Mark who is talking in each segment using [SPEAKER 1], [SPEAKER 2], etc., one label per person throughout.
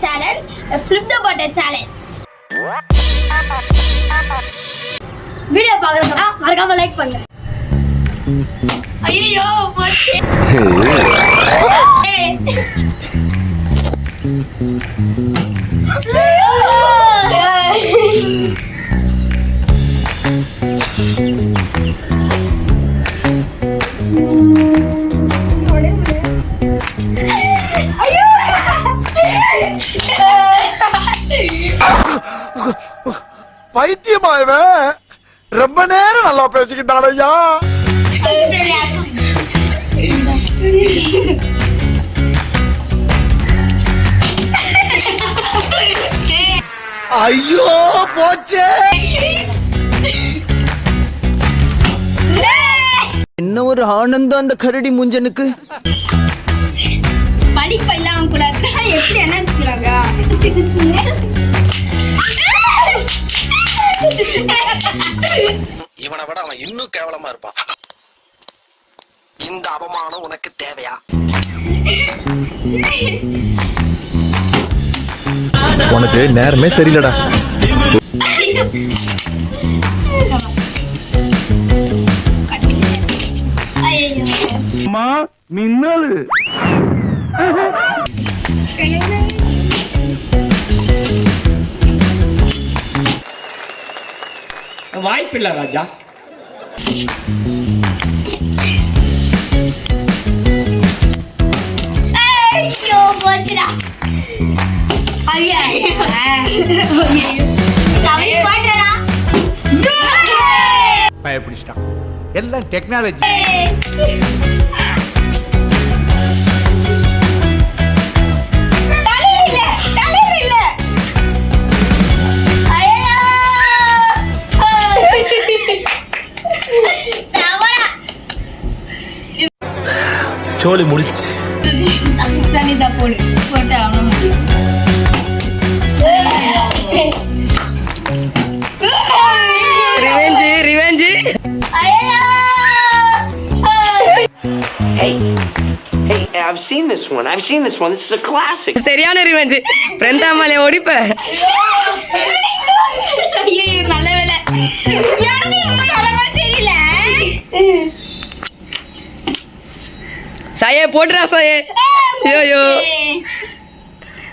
[SPEAKER 1] challenge, a flip the bottle challenge. Video பார்க்கறவங்க மறக்காம like பண்ணுங்க. ஐயோ போச்சு.
[SPEAKER 2] பைத்தியமாயவே ரொம்ப நேரம் நல்லா பேசிக்கிட்டாலையா. ஐயோ போச்சே.
[SPEAKER 3] என்ன ஒரு ஆனந்தம் அந்த கரடி முஞ்சனுக்கு.
[SPEAKER 1] படிப்பு எல்லாம் கூட எப்படி நினைச்சுக்கிறாங்க.
[SPEAKER 4] இவனை விட அவன் இன்னும் கேவலமா இருப்பான். இந்த அவமானம் உனக்கு தேவையா?
[SPEAKER 5] உனக்கு நேரமே சரியில்லடா.
[SPEAKER 2] மின்னல்
[SPEAKER 6] வாய்ப்பில்லை ராஜா.
[SPEAKER 1] ஐயோ போச்சுடா. ஐயா சவி பாடுறா.
[SPEAKER 5] பயப்பிடிச்சிட்டான். எல்லாம் டெக்னாலஜி.
[SPEAKER 4] சோலி முடிச்சு
[SPEAKER 1] தனிதா போடு போட்டு அவன முடியும்.
[SPEAKER 7] Revenge.
[SPEAKER 6] Hey, I've seen this one. This is a classic.
[SPEAKER 7] சரியான ரிவெஞ்ச். பிரெண்டாமலே ஓடிப்ப.
[SPEAKER 1] ஐயோ நல்ல வேளை. சரியில்லை.
[SPEAKER 7] சாயே போடுறா சாயே. ஐயோ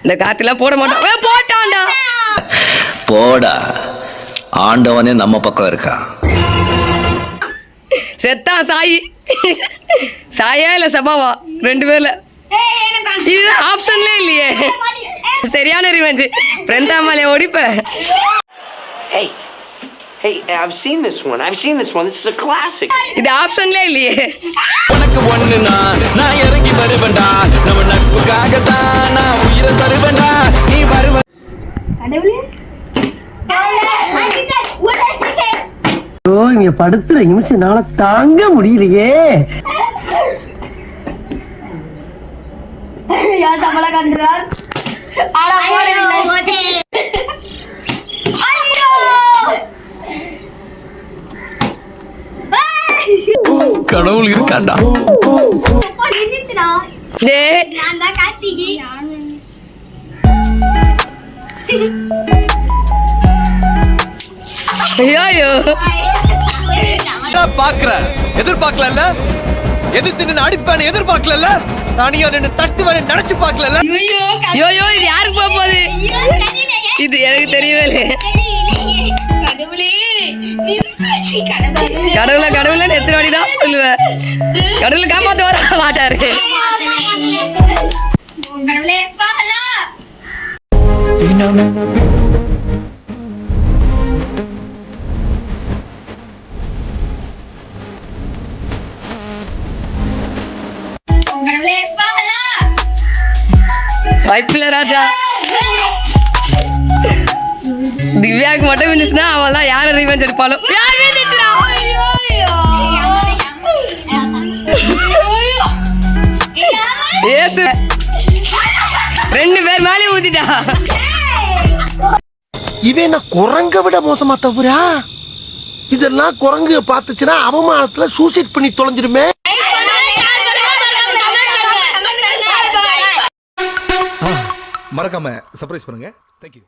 [SPEAKER 7] இந்த காத்துல போட மாட்டோம். போட்டான்டா.
[SPEAKER 3] போடா, ஆண்டவனே நம்ம பக்கம் இருக்கா.
[SPEAKER 7] செத்தா சாயி. சாயா இல்ல சபாவா ரெண்டு பேர்ல இது ஆப்ஷன்ல இல்லையே. சரியான revenge. பிரெண்டாமலே ஓடிப்ப.
[SPEAKER 6] Hey, I've seen this one. This is a classic.
[SPEAKER 7] இது ஆப்ஷன்ல இல்லையே.
[SPEAKER 3] உனக்கு ஒண்ணுனா நான் இறங்கி வருவேன்டா. நம்ம நட்புக்காக தான் நான் உயிரை தருவேன்டா. நீ வருவ.
[SPEAKER 1] கடவுளே.
[SPEAKER 8] ஓ இங்க படுத்துற நிமிஷம்னால தாங்க முடியலையே.
[SPEAKER 1] யார் தமல கண்டறார். ஆளா போடே. ஐயோ.
[SPEAKER 3] கடவுள் இருக்காண்டா.
[SPEAKER 1] நின்னுச்சுடா.
[SPEAKER 7] டேய்
[SPEAKER 1] நான் தான் கார்த்திகி.
[SPEAKER 7] ஐயோ
[SPEAKER 3] பாக்குற எதிர்பார்க்கல. எதிர்த்து நின்று அடிப்பானு எதிர்பார்க்கல. நானியா நின்று தட்டுவானு நினைச்சு பார்க்கல.
[SPEAKER 7] ஐயோ இது யாருக்கு போக போகுது? இது எனக்கு தெரியவே இல்லை.
[SPEAKER 1] கடவுளே.
[SPEAKER 7] கடவுளை எத்தனை வாடிதான் சொல்லுவேன். கடவுளை காப்பாத்த வர மாட்டாரு.
[SPEAKER 1] கடவுளே பாலா. கடவுளே பாலா.
[SPEAKER 7] வாய்ப்பில்லை ராஜா. திவ்யாவுக்கு மட்டும் இருந்துச்சுன்னா அவெல்லாம் யாரை ரிவெஞ்ச் எடுப்பாலும். ரெண்டு பேர் மேலே ஊத்திட்டா.
[SPEAKER 2] இவன் நான் குரங்க விட மோசமா தவிரா. இதெல்லாம் குரங்கு பார்த்துச்சுன்னா அவமானத்துல சூசைட் பண்ணி தொலைஞ்சிருமே.
[SPEAKER 5] மறக்காம சர்ப்ரைஸ் பண்ணுங்க. தேங்க்யூ.